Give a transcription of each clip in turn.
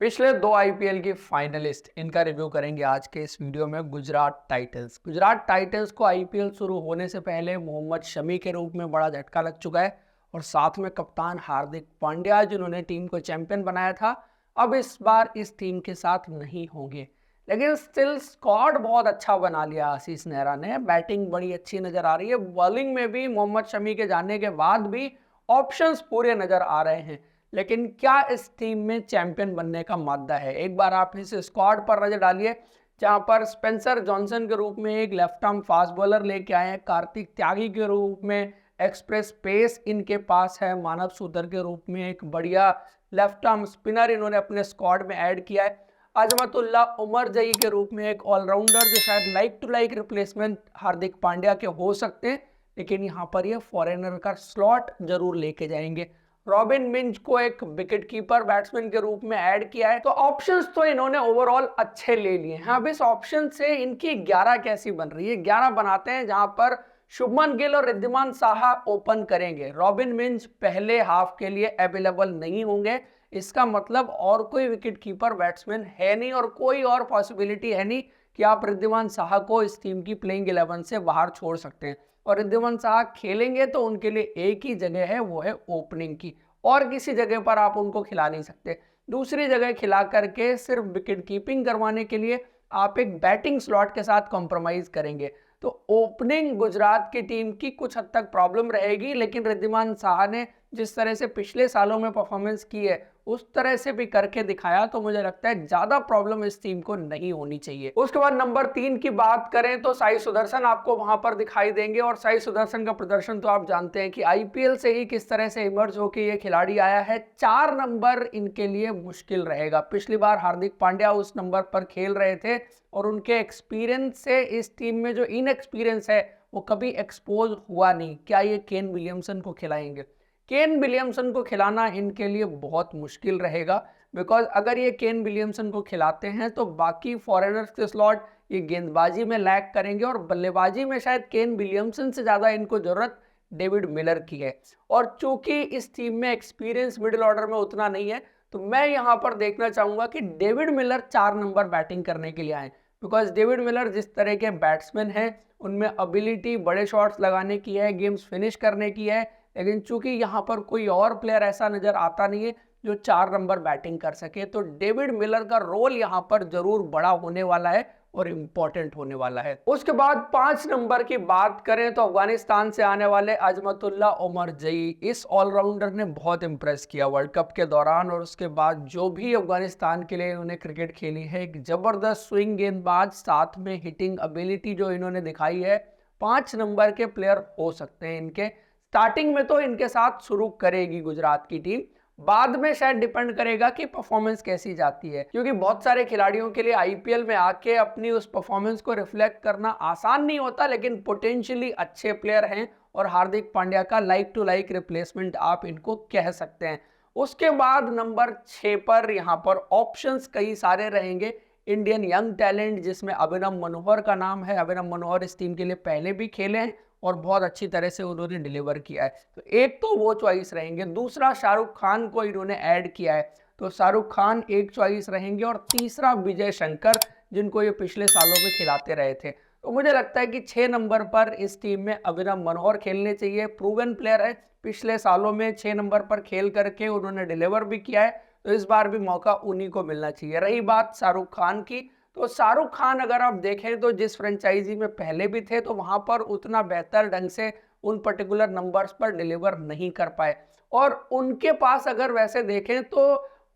पिछले 2 आईपीएल के फाइनलिस्ट इनका रिव्यू करेंगे आज के इस वीडियो में। गुजरात टाइटंस को आईपीएल शुरू होने से पहले मोहम्मद शमी के रूप में बड़ा झटका लग चुका है और साथ में कप्तान हार्दिक पांड्या जिन्होंने टीम को चैंपियन बनाया था, अब इस बार इस टीम के साथ नहीं होंगे। लेकिन स्टिल स्क्वाड बहुत अच्छा बना लिया आशीष नेहरा ने। बैटिंग बड़ी अच्छी नजर आ रही है, बॉलिंग में भी मोहम्मद शमी के जाने के बाद भी ऑप्शंस पूरे नजर आ रहे हैं। लेकिन क्या इस टीम में चैंपियन बनने का मादा है? एक बार आप इस स्क्वाड पर नजर डालिए, जहां पर स्पेंसर जॉनसन के रूप में एक लेफ्ट आर्म फास्ट बॉलर लेके आए हैं, कार्तिक त्यागी के रूप में एक्सप्रेस पेस इनके पास है, मानव सूतर के रूप में एक बढ़िया लेफ्ट आर्म स्पिनर इन्होंने अपने स्क्वाड में ऐड किया है, अजमतुल्ला उमर जई के रूप में एक ऑलराउंडर जो शायद like to like replacement Hardik Pandya के हो सकते हैं, लेकिन यहाँ पर ये फॉरेनर का स्लॉट जरूर लेके जाएंगे। रॉबिन मिंज को एक विकेट कीपर बैट्समैन के रूप में ऐड किया है। तो ऑप्शंस तो इन्होंने ओवरऑल अच्छे ले लिए हैं। अब इस ऑप्शन से इनकी 11 कैसी बन रही है? 11 बनाते हैं जहां पर शुभमन गिल और रिद्धिमान साहा ओपन करेंगे। रॉबिन मिंज पहले हाफ के लिए अवेलेबल नहीं होंगे, इसका मतलब और कोई विकेट कीपर बैट्समैन है नहीं और कोई और पॉसिबिलिटी है नहीं कि आप रिद्धिमान साहा को इस टीम की प्लेइंग 11 से बाहर छोड़ सकते हैं। और रिद्धिमान साहा खेलेंगे तो उनके लिए एक ही जगह है, वो है ओपनिंग की, और किसी जगह पर आप उनको खिला नहीं सकते। दूसरी जगह खिला करके सिर्फ विकेट कीपिंग करवाने के लिए आप एक बैटिंग स्लॉट के साथ कॉम्प्रोमाइज करेंगे, तो ओपनिंग गुजरात की टीम की कुछ हद तक प्रॉब्लम रहेगी। लेकिन रिद्धिमान साहा ने जिस तरह से पिछले सालों में परफॉर्मेंस की है उस तरह से भी करके दिखाया, तो मुझे लगता है ज्यादा प्रॉब्लम इस टीम को नहीं होनी चाहिए। उसके बाद नंबर 3 की बात करें तो साई सुदर्शन आपको वहां पर दिखाई देंगे, और साई सुदर्शन का प्रदर्शन तो आप जानते हैं कि आईपीएल से ही किस तरह से इमर्ज होकर ये खिलाड़ी आया है। 4 नंबर इनके लिए मुश्किल रहेगा। पिछली बार हार्दिक पांड्या उस नंबर पर खेल रहे थे और उनके एक्सपीरियंस से इस टीम में जो इनएक्सपीरियंस है वो कभी एक्सपोज हुआ नहीं। क्या ये केन विलियमसन को खिलाएंगे? केन विलियमसन को खिलाना इनके लिए बहुत मुश्किल रहेगा, बिकॉज अगर ये केन विलियमसन को खिलाते हैं तो बाकी फॉरेनर्स के स्लॉट ये गेंदबाजी में लैग करेंगे, और बल्लेबाजी में शायद केन विलियमसन से ज़्यादा इनको ज़रूरत डेविड मिलर की है। और चूंकि इस टीम में एक्सपीरियंस मिडिल ऑर्डर में उतना नहीं है, तो मैं यहाँ पर देखना चाहूँगा कि डेविड मिलर 4 नंबर बैटिंग करने के लिए आए, बिकॉज डेविड मिलर जिस तरह के बैट्समैन हैं उनमें एबिलिटी बड़े शॉट्स लगाने की है, गेम्स फिनिश करने की है। लेकिन चूंकि यहाँ पर कोई और प्लेयर ऐसा नजर आता नहीं है जो 4 नंबर बैटिंग कर सके, तो डेविड मिलर का रोल यहाँ पर जरूर बड़ा होने वाला है और इम्पोर्टेंट होने वाला है। उसके बाद 5 नंबर की बात करें तो अफगानिस्तान से आने वाले अजमतुल्ला उमर जई, इस ऑलराउंडर ने बहुत इंप्रेस किया वर्ल्ड कप के दौरान, और उसके बाद जो भी अफगानिस्तान के लिए इन्होंने क्रिकेट खेली है, एक जबरदस्त स्विंग गेंदबाज, साथ में हिटिंग एबिलिटी जो इन्होंने दिखाई है, 5 नंबर के प्लेयर हो सकते हैं इनके। स्टार्टिंग में तो इनके साथ शुरू करेगी गुजरात की टीम, बाद में शायद डिपेंड करेगा कि परफॉर्मेंस कैसी जाती है, क्योंकि बहुत सारे खिलाड़ियों के लिए आईपीएल में आके अपनी उस परफॉर्मेंस को रिफ्लेक्ट करना आसान नहीं होता, लेकिन पोटेंशियली अच्छे प्लेयर हैं और हार्दिक पांड्या का लाइक टू लाइक रिप्लेसमेंट आप इनको कह सकते हैं। उसके बाद नंबर 6 पर यहाँ पर ऑप्शंस कई सारे रहेंगे। इंडियन यंग टैलेंट जिसमें अभिनव मनोहर का नाम है। अभिनव मनोहर इस टीम के लिए पहले भी खेले हैं और बहुत अच्छी तरह से उन्होंने डिलीवर किया है, तो एक तो वो चॉइस रहेंगे। दूसरा शाहरुख खान को इन्होंने ऐड किया है, तो शाहरुख खान एक चॉइस रहेंगे। और तीसरा विजय शंकर, जिनको ये पिछले सालों में खिलाते रहे थे। तो मुझे लगता है कि 6 नंबर पर इस टीम में अभिनव मनोहर खेलने चाहिए। प्रूवन प्लेयर है, पिछले सालों में 6 नंबर पर खेल करके उन्होंने डिलीवर भी किया है, तो इस बार भी मौका उन्हीं को मिलना चाहिए। रही बात शाहरुख खान की, तो शाहरुख खान अगर आप देखें तो जिस फ्रेंचाइजी में पहले भी थे तो वहां पर उतना बेहतर ढंग से उन पर्टिकुलर नंबर्स पर डिलीवर नहीं कर पाए, और उनके पास अगर वैसे देखें तो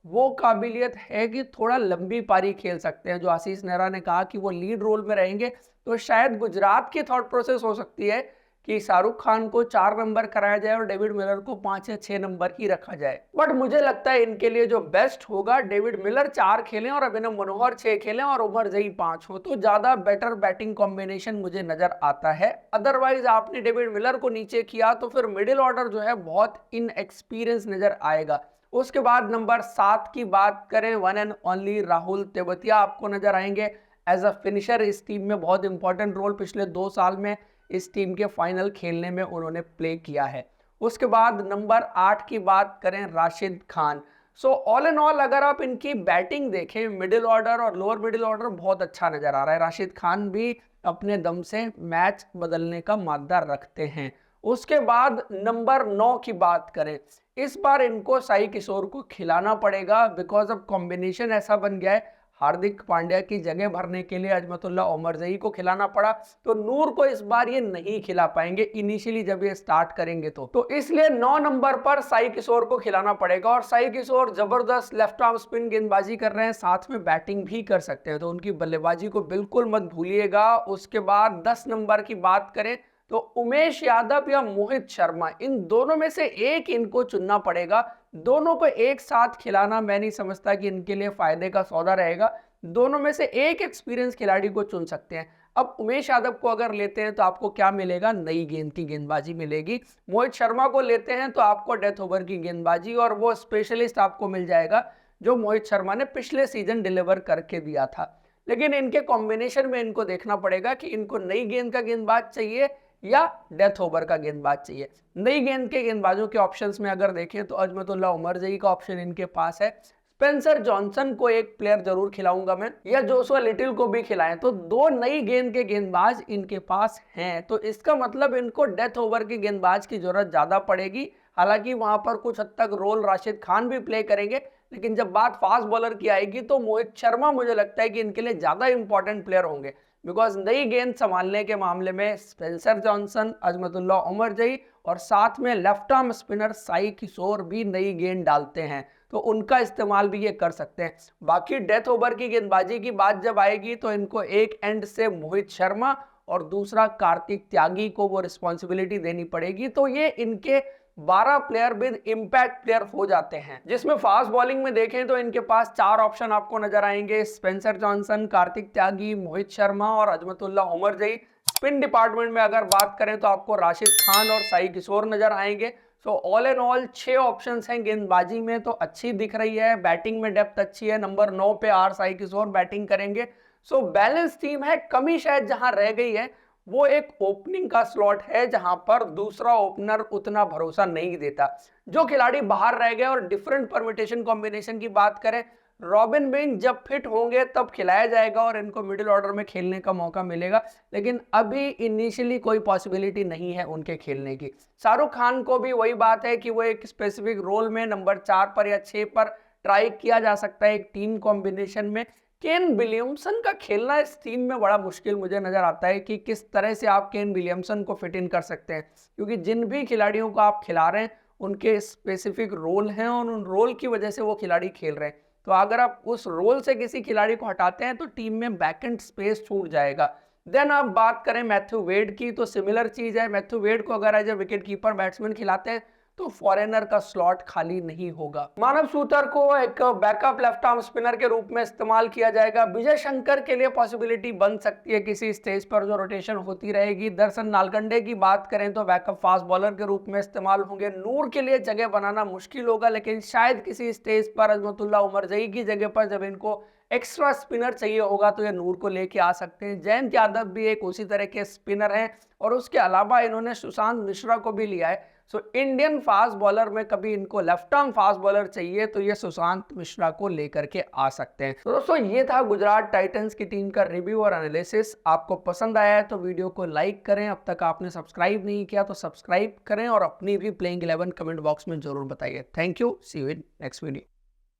वो काबिलियत है कि थोड़ा लंबी पारी खेल सकते हैं। जो आशीष नेहरा ने कहा कि वो लीड रोल में रहेंगे, तो शायद गुजरात की थॉट प्रोसेस हो सकती है कि शाहरुख खान को 4 नंबर कराया जाए और डेविड मिलर को 5 या 6 नंबर ही रखा जाए। बट मुझे लगता है इनके लिए जो बेस्ट होगा, डेविड मिलर 4 खेलें और अभिनव मनोहर 6 खेलें और उमर जई 5 हो, तो ज्यादा बेटर बैटिंग कॉम्बिनेशन मुझे नजर आता है। अदरवाइज आपने डेविड मिलर को नीचे किया तो फिर मिडिल ऑर्डर जो है बहुत इनएक्सपीरियंस नजर आएगा। उसके बाद नंबर 7 की बात करें, one and only Rahul Tewatia आपको नजर आएंगे एज अ फिनिशर। इस टीम में बहुत इंपॉर्टेंट रोल पिछले 2 साल में इस टीम के फाइनल खेलने में उन्होंने प्ले किया है। उसके बाद नंबर 8 की बात करें, Rashid Khan. So all and all अगर आप इनकी बैटिंग देखें, मिडिल ऑर्डर और लोअर मिडिल ऑर्डर बहुत अच्छा नजर आ रहा है। राशिद खान भी अपने दम से मैच बदलने का मादा रखते हैं। उसके बाद नंबर 9 की बात करें, इस बार इनको साई किशोर को खिलाना पड़ेगा, बिकॉज अब कॉम्बिनेशन ऐसा बन गया है। हार्दिक पांड्या की जगह भरने के लिए अजमतुल्लाह ओमरजई को खिलाना पड़ा, तो नूर को इस बार ये नहीं खिला पाएंगे इनिशियली जब ये स्टार्ट करेंगे। तो इसलिए 9 नंबर पर साई किशोर को खिलाना पड़ेगा। और साई किशोर जबरदस्त लेफ्ट आर्म स्पिन गेंदबाजी कर रहे हैं, साथ में बैटिंग भी कर सकते हैं, तो उनकी बल्लेबाजी को बिल्कुल मत भूलिएगा। उसके बाद 10 नंबर की बात करें तो उमेश यादव या मोहित शर्मा, इन दोनों में से एक इनको चुनना पड़ेगा। दोनों को एक साथ खिलाना मैं नहीं समझता कि इनके लिए फायदे का सौदा रहेगा। दोनों में से एक एक्सपीरियंस खिलाड़ी को चुन सकते हैं। अब उमेश यादव को अगर लेते हैं तो आपको क्या मिलेगा, नई गेंद की गेंदबाजी मिलेगी। मोहित शर्मा को लेते हैं तो आपको डेथ ओवर की गेंदबाजी और वो स्पेशलिस्ट आपको मिल जाएगा जो मोहित शर्मा ने पिछले सीजन डिलीवर करके दिया था। लेकिन इनके कॉम्बिनेशन में इनको देखना पड़ेगा कि इनको नई गेंद का गेंदबाज चाहिए या डेथ ओवर का गेंदबाज चाहिए। नई गेंद के गेंदबाजों के ऑप्शंस में अगर देखें तो अजमतुल्लाह उमरजई का ऑप्शन इनके पास है। स्पेंसर जॉनसन को एक प्लेयर जरूर खिलाऊंगा मैं, या जोशुआ लिटिल को भी खिलाएं, तो 2 नई गेंद के गेंदबाज इनके पास हैं। तो इसका मतलब इनको डेथ ओवर के गेंदबाज की जरूरत ज्यादा पड़ेगी। हालांकि वहां पर कुछ हद तक रोल राशिद खान भी प्ले करेंगे, लेकिन जब बात फास्ट बॉलर की आएगी तो मोहित शर्मा मुझे लगता है कि इनके लिए ज्यादा इंपॉर्टेंट प्लेयर होंगे। बिकॉज नई गेंद संभालने के मामले में स्पेंसर जॉनसन, अजमतुल्लाह उमरजई और साथ में लेफ्ट आर्म स्पिनर साई किशोर भी नई गेंद डालते हैं, तो उनका इस्तेमाल भी ये कर सकते हैं। बाकी डेथ ओवर की गेंदबाजी की बात जब आएगी तो इनको एक एंड से मोहित शर्मा और दूसरा कार्तिक त्यागी को वो रिस्पॉन्सिबिलिटी देनी पड़ेगी। तो ये इनके 12 प्लेयर विद इंपैक्ट प्लेयर हो जाते हैं, जिसमें फास्ट बॉलिंग में देखें तो इनके पास 4 ऑप्शन आपको नजर आएंगे, स्पेंसर जॉनसन, कार्तिक त्यागी, मोहित शर्मा और अजमतुल्लाह उमरजई। स्पिन डिपार्टमेंट में अगर बात करें तो आपको राशिद खान और साई किशोर नजर आएंगे। So all and all 6 options हैं गेंदबाजी में, तो अच्छी दिख रही है। बैटिंग में डेप्थ अच्छी है, नंबर 9 पे आर साई किशोर बैटिंग करेंगे। सो बैलेंस टीम है। कमी शायद जहां रह गई है वो एक ओपनिंग का स्लॉट है, जहां पर दूसरा ओपनर उतना भरोसा नहीं देता। जो खिलाड़ी बाहर रह गए, और डिफरेंट परमिटेशन कॉम्बिनेशन की बात करें, रॉबिन बिंग जब फिट होंगे तब खिलाया जाएगा और इनको मिडिल ऑर्डर में खेलने का मौका मिलेगा, लेकिन अभी इनिशियली कोई पॉसिबिलिटी नहीं है उनके खेलने की। शाहरुख खान को भी वही बात है कि वो एक स्पेसिफिक रोल में नंबर 4 पर या 6 पर ट्राई किया जा सकता है एक टीम कॉम्बिनेशन में। केन विलियमसन का खेलना इस टीम में बड़ा मुश्किल मुझे नजर आता है कि किस तरह से आप केन विलियमसन को फिट इन कर सकते हैं, क्योंकि जिन भी खिलाड़ियों को आप खिला रहे हैं उनके स्पेसिफिक रोल हैं और उन रोल की वजह से वो खिलाड़ी खेल रहे हैं। तो अगर आप उस रोल से किसी खिलाड़ी को हटाते हैं तो टीम में बैकएंड स्पेस छूट जाएगा। देन आप बात करें मैथ्यू वेड की, तो सिमिलर चीज है। मैथ्यू वेड को अगर as a wicket keeper batsman खिलाते हैं तो फॉरेनर का स्लॉट खाली नहीं होगा। मानव सूतर को एक बैकअप लेफ्ट आर्म स्पिनर के रूप में इस्तेमाल किया जाएगा। विजय शंकर के लिए पॉसिबिलिटी बन सकती है किसी स्टेज पर जो रोटेशन होती रहेगी। दर्शन नालगंडे की बात करें तो बैकअप फास्ट बॉलर के रूप में इस्तेमाल होंगे। नूर के लिए जगह बनाना मुश्किल होगा, लेकिन शायद किसी स्टेज पर अजमतुल्लाह उमरजई की जगह पर जब इनको एक्स्ट्रा स्पिनर चाहिए होगा तो ये नूर को लेके आ सकते हैं। जयंत यादव भी एक उसी तरह के स्पिनर हैं, और उसके अलावा इन्होंने सुशांत मिश्रा को भी लिया है। सो इंडियन फास्ट बॉलर में कभी इनको लेफ्ट आर्म फास्ट बॉलर चाहिए तो ये सुशांत मिश्रा को लेकर के आ सकते हैं। तो दोस्तों ये था गुजरात टाइटंस की टीम का रिव्यू और एनालिसिस। आपको पसंद आया है तो वीडियो को लाइक करें, अब तक आपने सब्सक्राइब नहीं किया तो सब्सक्राइब करें, और अपनी भी प्लेइंग 11 कमेंट बॉक्स में जरूर बताइए। Thank you, see you in next video.